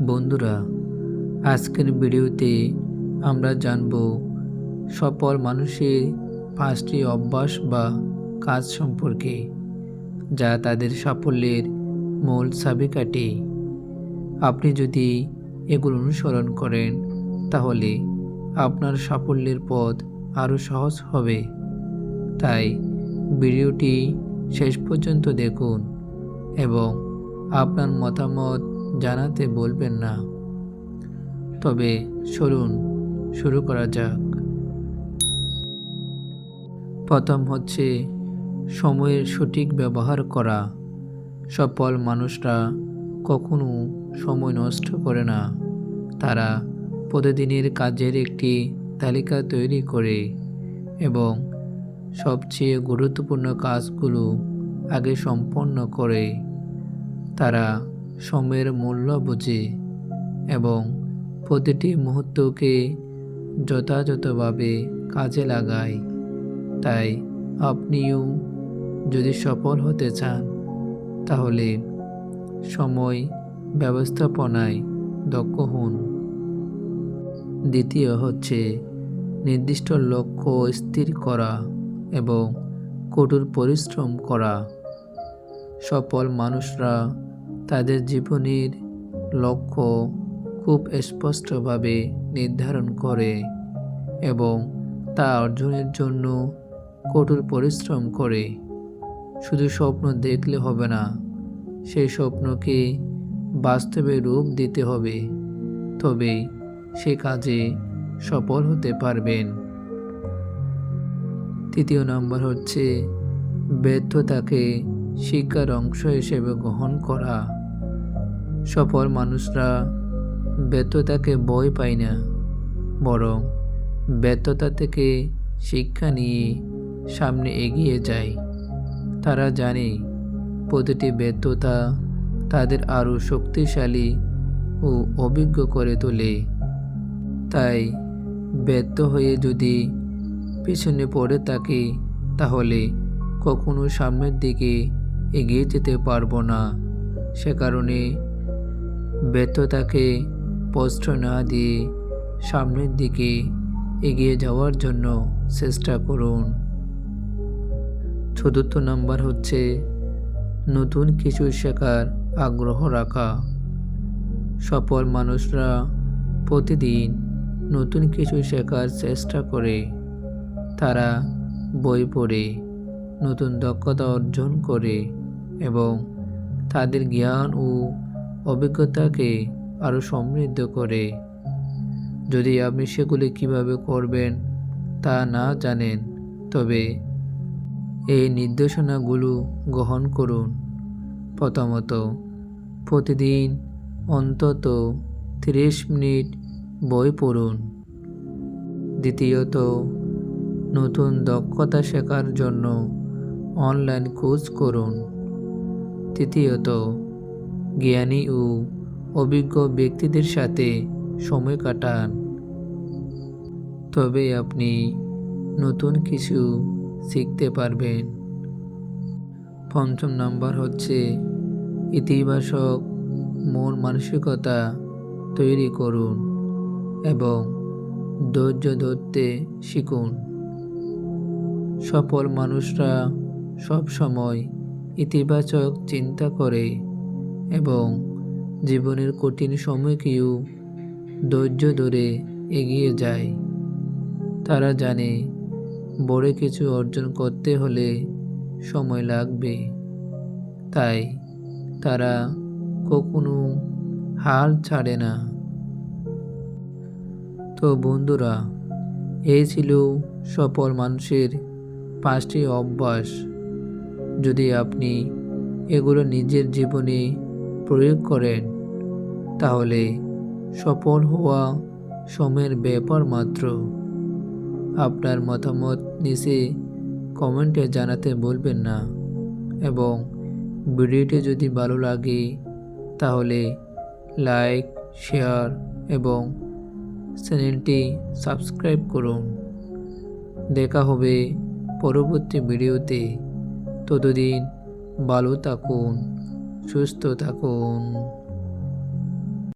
বন্ধুরা, আজকের ভিডিওতে আমরা জানব সফল মানুষের 5টি অভ্যাস বা কাজ সম্পর্কে, যা তাদের সাফল্যের মূল চাবিকাঠি। আপনি যদি এগুলো অনুসরণ করেন, তাহলে আপনার সাফল্যের পথ আরও সহজ হবে। তাই ভিডিওটি শেষ পর্যন্ত দেখুন এবং আপনার মতামত জানাতে বলবেন না। তবে চলুন শুরু করা যাক। প্রথম হচ্ছে সময়ের সঠিক ব্যবহার করা। সফল মানুষরা কখনো সময় নষ্ট করে না। তারা প্রতিদিনের কাজের একটি তালিকা তৈরি করে এবং সবচেয়ে গুরুত্বপূর্ণ কাজগুলো আগে সম্পন্ন করে। তারা সময়ের মূল্য বোঝে এবং প্রতিটি মুহূর্তকে যথাযথভাবে কাজে লাগায়। তাই আপনিও যদি সফল হতে চান, তাহলে সময় ব্যবস্থাপনায় দক্ষ হন। দ্বিতীয় হচ্ছে নির্দিষ্ট লক্ষ্য স্থির করা এবং কঠোর পরিশ্রম করা। সফল মানুষরা তাদের জীবনের লক্ষ্য খুব স্পষ্টভাবে নির্ধারণ করে এবং তা অর্জনের জন্য কঠোর পরিশ্রম করে। শুধু স্বপ্ন দেখলে হবে না, সেই স্বপ্নকে বাস্তবে রূপ দিতে হবে, তবেই সে কাজে সফল হতে পারবেন। তৃতীয় নম্বর হচ্ছে ব্যর্থতাকে শিক্ষার অংশ হিসেবে গ্রহণ করা। সফল মানুষরা ব্যর্থতাকে ভয় পায় না, বরং ব্যর্থতা থেকে শিক্ষা নিয়ে সামনে এগিয়ে যায়। তারা জানে প্রতিটি ব্যর্থতা তাদের আরও শক্তিশালী ও অভিজ্ঞ করে তোলে। তাই ব্যর্থ হয়ে যদি পেছনে পড়ে থাকি, তাহলে কখনো সামনের দিকে এগিয়ে যেতে পারবো না। সে কারণে ব্যর্থতাকে প্রশ্রয় না দিয়ে সামনের দিকে এগিয়ে যাওয়ার জন্য চেষ্টা করুন। চতুর্থ নাম্বার হচ্ছে নতুন কিছু শেখার আগ্রহ রাখা। সফল মানুষরা প্রতিদিন নতুন কিছু শেখার চেষ্টা করে। তারা বই পড়ে, নতুন দক্ষতা অর্জন করে এবং তাদের জ্ঞান ও অভিজ্ঞতাকে আরও সমৃদ্ধ করে। যদি আপনি সেগুলি কিভাবে করবেন তা না জানেন, তবে এই নির্দেশনাগুলো গ্রহণ করুন। প্রথমত, প্রতিদিন অন্তত 30 মিনিট বই পড়ুন। দ্বিতীয়ত, নতুন দক্ষতা শেখার জন্য অনলাইন কোর্স করুন। তৃতীয়ত, জ্ঞানী ও অভিজ্ঞ ব্যক্তিদের সাথে সময় কাটান। তবে আপনি নতুন কিছু শিখতে পারবেন। পঞ্চম নাম্বার হচ্ছে ইতিবাচক মন মানসিকতা তৈরি করুন এবং ধৈর্য ধরতে শিখুন। সফল মানুষরা সবসময় ইতিবাচক চিন্তা করে এবং জীবনের কঠিন সময়কেও ধৈর্য ধরে এগিয়ে যায়। তারা জানে বড় কিছু অর্জন করতে হলে সময় লাগবে, তাই তারা কখনো হাল ছাড়ে না। তো বন্ধুরা, এই ছিল সফল মানুষের 5টি অভ্যাস। যদি আপনি এগুলো নিজের জীবনে প্রয়োগ করেন, তাহলে সফল হওয়া সময়ের ব্যাপার মাত্র। আপনার মতামত নিচে কমেন্টে জানাতে ভুলবেন না এবং ভিডিওটি যদি ভালো লাগে, তাহলে লাইক, শেয়ার এবং চ্যানেলটি সাবস্ক্রাইব করুন। দেখা হবে পরবর্তী ভিডিওতে। ততদিন ভালো থাকুন, সুস্থ থাকুন।